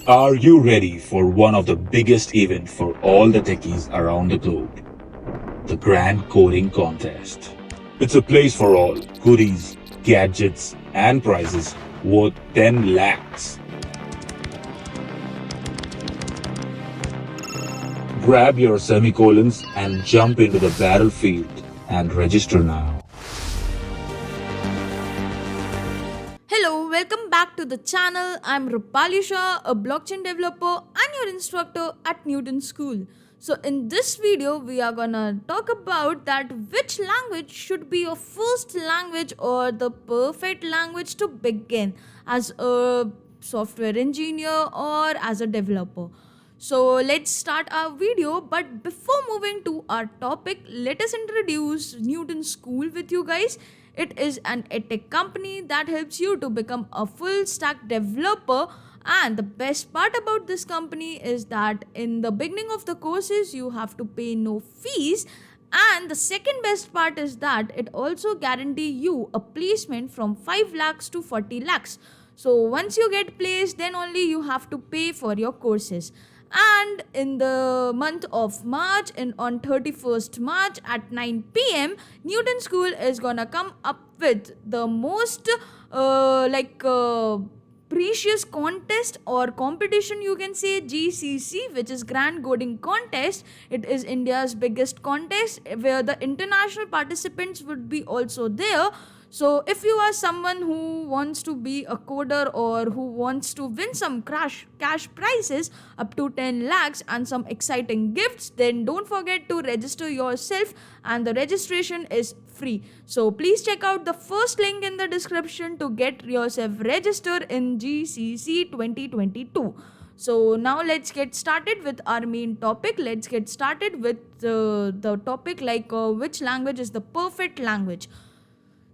Are you ready for one of the biggest events for all the techies around the globe? The Grand Coding Contest. It's a place for all goodies, gadgets, and prizes worth 10 lakhs. Grab your semicolons and jump into the battlefield and register now. Hello, welcome back to the channel. I'm Rupali Shah, a blockchain developer and your instructor at Newton School. So in this video, we are gonna talk about that which language should be your first language or the perfect language to begin as a software engineer or as a developer. So let's start our video, but before moving to our topic, let us introduce Newton School with you guys. It is an edtech company that helps you to become a full stack developer. And the best part about this company is that in the beginning of the courses, you have to pay no fees. And the second best part is that it also guarantee you a placement from 5 lakhs to 40 lakhs. So once you get placed, then only you have to pay for your courses. And in the month of March, and on 31st March at 9 p.m., Newton School is gonna come up with the most precious contest or competition, you can say, GCC, which is Grand Coding Contest. It is India's biggest contest where the international participants would be also there. So if you are someone who wants to be a coder or who wants to win some cash prizes up to 10 lakhs and some exciting gifts, then don't forget to register yourself, and the registration is free. So please check out the first link in the description to get yourself registered in GCC 2022. So now let's get started with our main topic. Let's get started with the topic which language is the perfect language.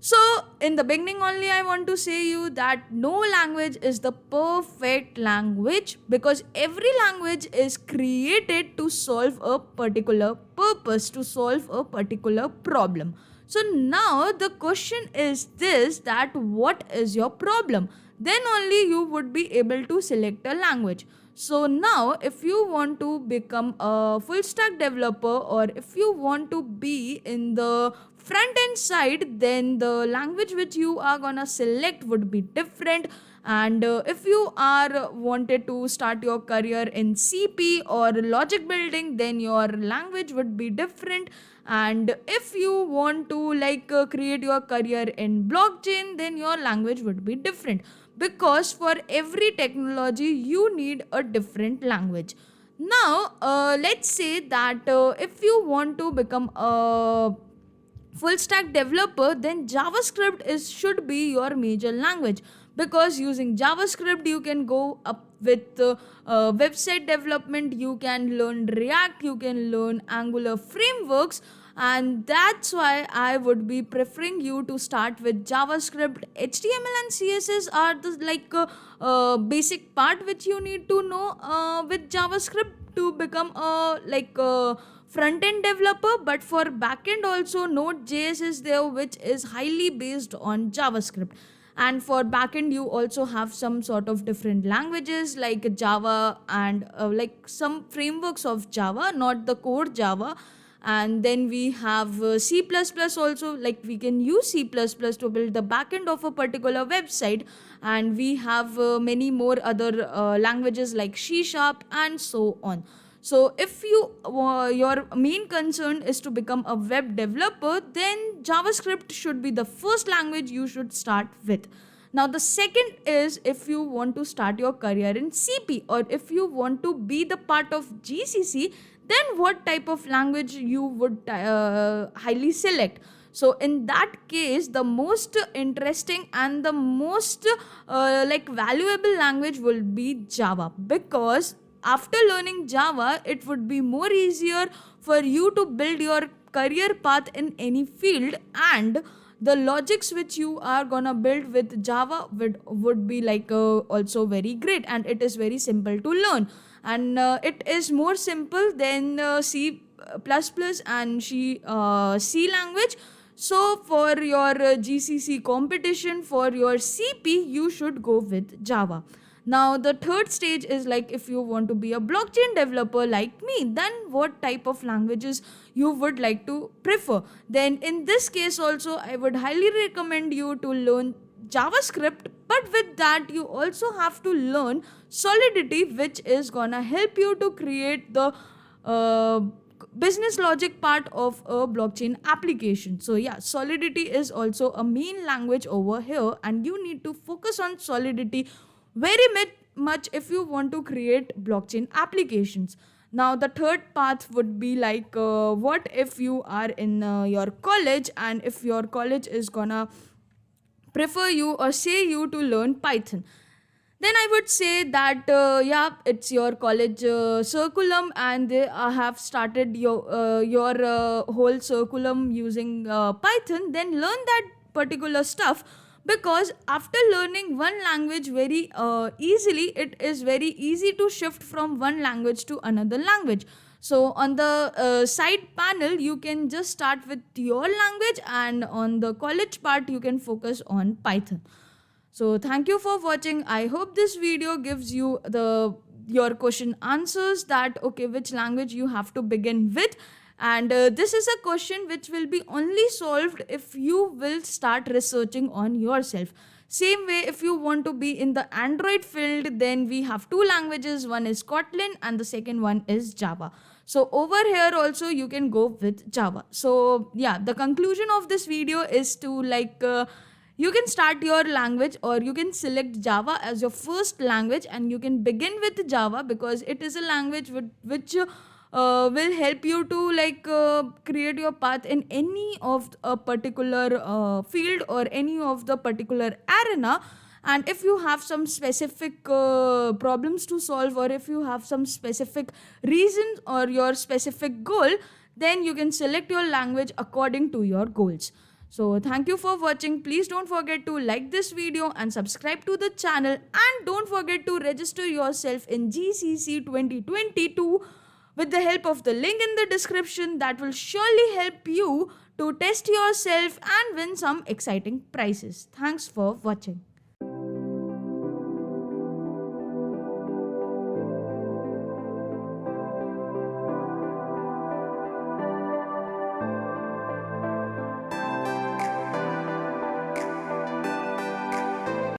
So, in the beginning only, I want to say you that no language is the perfect language, because every language is created to solve a particular purpose, to solve a particular problem. So now the question is this, that what is your problem? Then only you would be able to select a language. So now if you want to become a full stack developer, or if you want to be in the front end side, then the language which you are gonna select would be different. And if you are wanted to start your career in CP or logic building, then your language would be different. And if you want to create your career in blockchain, then your language would be different, because for every technology you need a different language. Now let's say that if you want to become a full stack developer, then JavaScript is should be your major language, because using JavaScript you can go up with website development, you can learn React, you can learn Angular frameworks. And that's why I would be preferring you to start with JavaScript. HTML and CSS are the basic part which you need to know with JavaScript to become a front end developer. But for back end also, Node.js is there, which is highly based on JavaScript. And for backend you also have some sort of different languages like Java, and some frameworks of Java, not the core Java. And then we have C++ also, like we can use C++ to build the backend of a particular website. And we have many more other languages like C sharp and so on. So if your main concern is to become a web developer, then JavaScript should be the first language you should start with. Now the second is, if you want to start your career in CP, or if you want to be the part of GCC, then what type of language you would highly select? So in that case, the most interesting and the most valuable language will be Java, because after learning Java, it would be more easier for you to build your career path in any field. And the logics which you are gonna build with Java would be also very great, and it is very simple to learn. And it is more simple than C plus plus and C language. So for your GCC competition, for your CP, you should go with Java. Now the third stage is like if you want to be a blockchain developer like me, then what type of languages you would like to prefer. Then in this case also I would highly recommend you to learn JavaScript, but with that you also have to learn Solidity, which is gonna help you to create the uh, business logic part of a blockchain application. So yeah, Solidity is also a main language over here, and you need to focus on Solidity very much if you want to create blockchain applications. Now the third path would be like what if you are in your college, and if your college is gonna prefer you or say you to learn Python, then I would say that yeah, it's your college curriculum, and they have started your whole curriculum using Python. Then learn that particular stuff, because after learning one language very easily, it is very easy to shift from one language to another language. So on the side panel you can just start with your language, and on the college part you can focus on Python. So thank you for watching. I hope this video gives you the your question answers, that okay, which language you have to begin with. And this is a question which will be only solved if you will start researching on yourself. Same way, if you want to be in the Android field, then we have two languages. One is Kotlin and the second one is Java. So over here also you can go with Java. So yeah, the conclusion of this video is to like you can start your language, or you can select Java as your first language, and you can begin with Java because it is a language which will help you to like create your path in any of a particular field or any of the particular arena. And if you have some specific problems to solve, or if you have some specific reasons or your specific goal, then you can select your language according to your goals. So thank you for watching. Please don't forget to like this video and subscribe to the channel, and don't forget to register yourself in GCC 2022 with the help of the link in the description. That will surely help you to test yourself and win some exciting prizes. Thanks for watching.